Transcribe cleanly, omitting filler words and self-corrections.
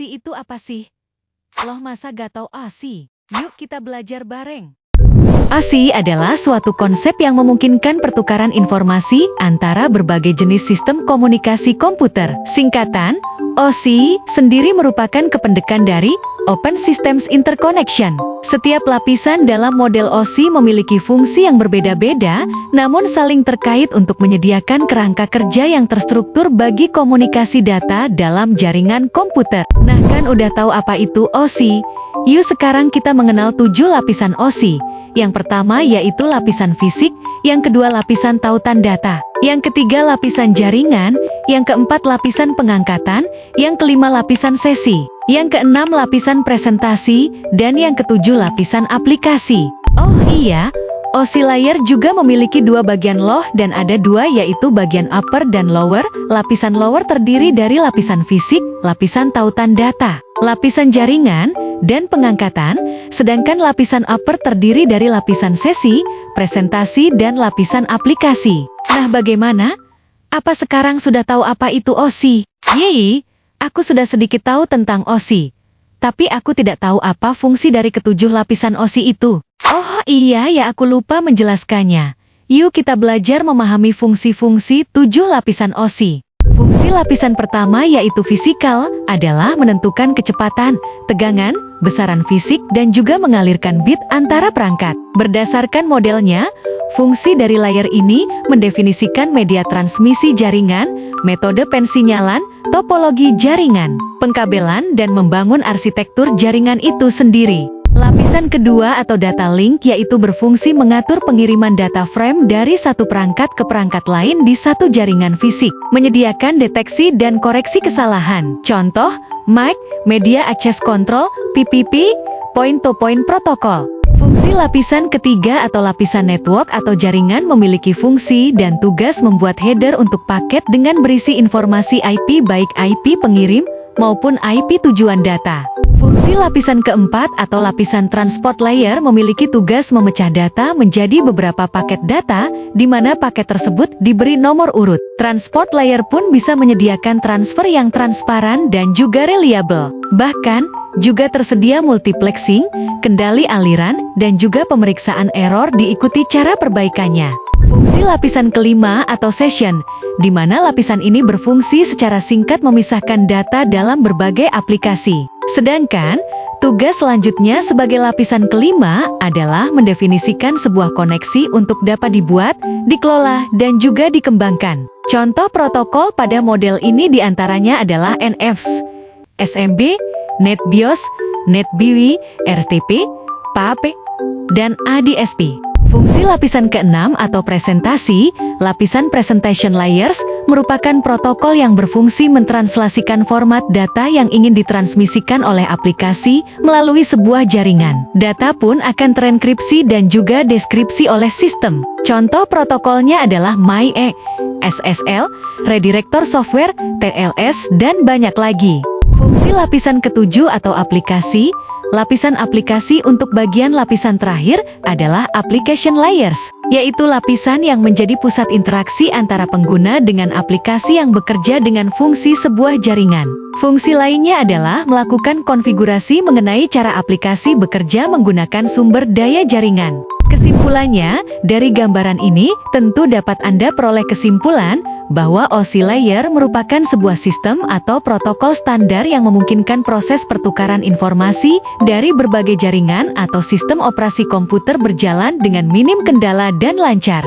OSI itu apa sih? Loh masa gak tahu OSI? Yuk kita belajar bareng. OSI adalah suatu konsep yang memungkinkan pertukaran informasi antara berbagai jenis sistem komunikasi komputer. Singkatan, OSI sendiri merupakan kependekan dari Open Systems Interconnection. Setiap lapisan dalam model OSI memiliki fungsi yang berbeda-beda, namun saling terkait untuk menyediakan kerangka kerja yang terstruktur bagi komunikasi data dalam jaringan komputer. Nah kan udah tahu apa itu OSI? Yuk sekarang kita mengenal 7 lapisan OSI. Yang pertama yaitu lapisan fisik, yang kedua lapisan tautan data, yang ketiga lapisan jaringan, yang keempat lapisan pengangkatan, yang kelima lapisan sesi, yang keenam lapisan presentasi, dan yang ketujuh lapisan aplikasi. Oh iya, OSI layer juga memiliki dua bagian loh dan ada dua yaitu bagian upper dan lower. Lapisan lower terdiri dari lapisan fisik, lapisan tautan data, lapisan jaringan, dan pengangkatan, sedangkan lapisan upper terdiri dari lapisan sesi, presentasi, dan lapisan aplikasi. Nah bagaimana? Apa sekarang sudah tahu apa itu OSI? Yeay, aku sudah sedikit tahu tentang OSI. Tapi aku tidak tahu apa fungsi dari ketujuh lapisan OSI itu. Oh iya ya aku lupa menjelaskannya. Yuk kita belajar memahami fungsi-fungsi 7 lapisan OSI. Fungsi lapisan pertama yaitu fisikal, adalah menentukan kecepatan, tegangan, besaran fisik dan juga mengalirkan bit antara perangkat. Berdasarkan modelnya, fungsi dari layer ini mendefinisikan media transmisi jaringan, metode pensinyalan, topologi jaringan, pengkabelan dan membangun arsitektur jaringan itu sendiri. Lapisan kedua atau data link yaitu berfungsi mengatur pengiriman data frame dari satu perangkat ke perangkat lain di satu jaringan fisik, menyediakan deteksi dan koreksi kesalahan. Contoh, MAC, Media Access Control, PPP, Point-to-Point Protocol. Fungsi lapisan ketiga atau lapisan network atau jaringan memiliki fungsi dan tugas membuat header untuk paket dengan berisi informasi IP baik IP pengirim maupun IP tujuan data. Fungsi lapisan keempat atau lapisan transport layer memiliki tugas memecah data menjadi beberapa paket data, di mana paket tersebut diberi nomor urut. Transport layer pun bisa menyediakan transfer yang transparan dan juga reliable. Bahkan, juga tersedia multiplexing, kendali aliran, dan juga pemeriksaan error diikuti cara perbaikannya. Fungsi lapisan kelima atau session, di mana lapisan ini berfungsi secara singkat memisahkan data dalam berbagai aplikasi. Sedangkan, tugas selanjutnya sebagai lapisan kelima adalah mendefinisikan sebuah koneksi untuk dapat dibuat, dikelola, dan juga dikembangkan. Contoh protokol pada model ini diantaranya adalah NFS, SMB, NetBIOS, NetBIOS, RTP, PAP, dan ADSP. Fungsi lapisan keenam atau presentasi, lapisan presentation layers, merupakan protokol yang berfungsi mentranslasikan format data yang ingin ditransmisikan oleh aplikasi melalui sebuah jaringan. Data pun akan terenkripsi dan juga deskripsi oleh sistem. Contoh protokolnya adalah MIE, SSL, Redirector Software, TLS, dan banyak lagi. Fungsi lapisan ketujuh atau aplikasi, lapisan aplikasi untuk bagian lapisan terakhir adalah application layers, yaitu lapisan yang menjadi pusat interaksi antara pengguna dengan aplikasi yang bekerja dengan fungsi sebuah jaringan. Fungsi lainnya adalah melakukan konfigurasi mengenai cara aplikasi bekerja menggunakan sumber daya jaringan. Kesimpulannya, dari gambaran ini, tentu dapat Anda peroleh kesimpulan bahwa OSI layer merupakan sebuah sistem atau protokol standar yang memungkinkan proses pertukaran informasi dari berbagai jaringan atau sistem operasi komputer berjalan dengan minim kendala dan lancar.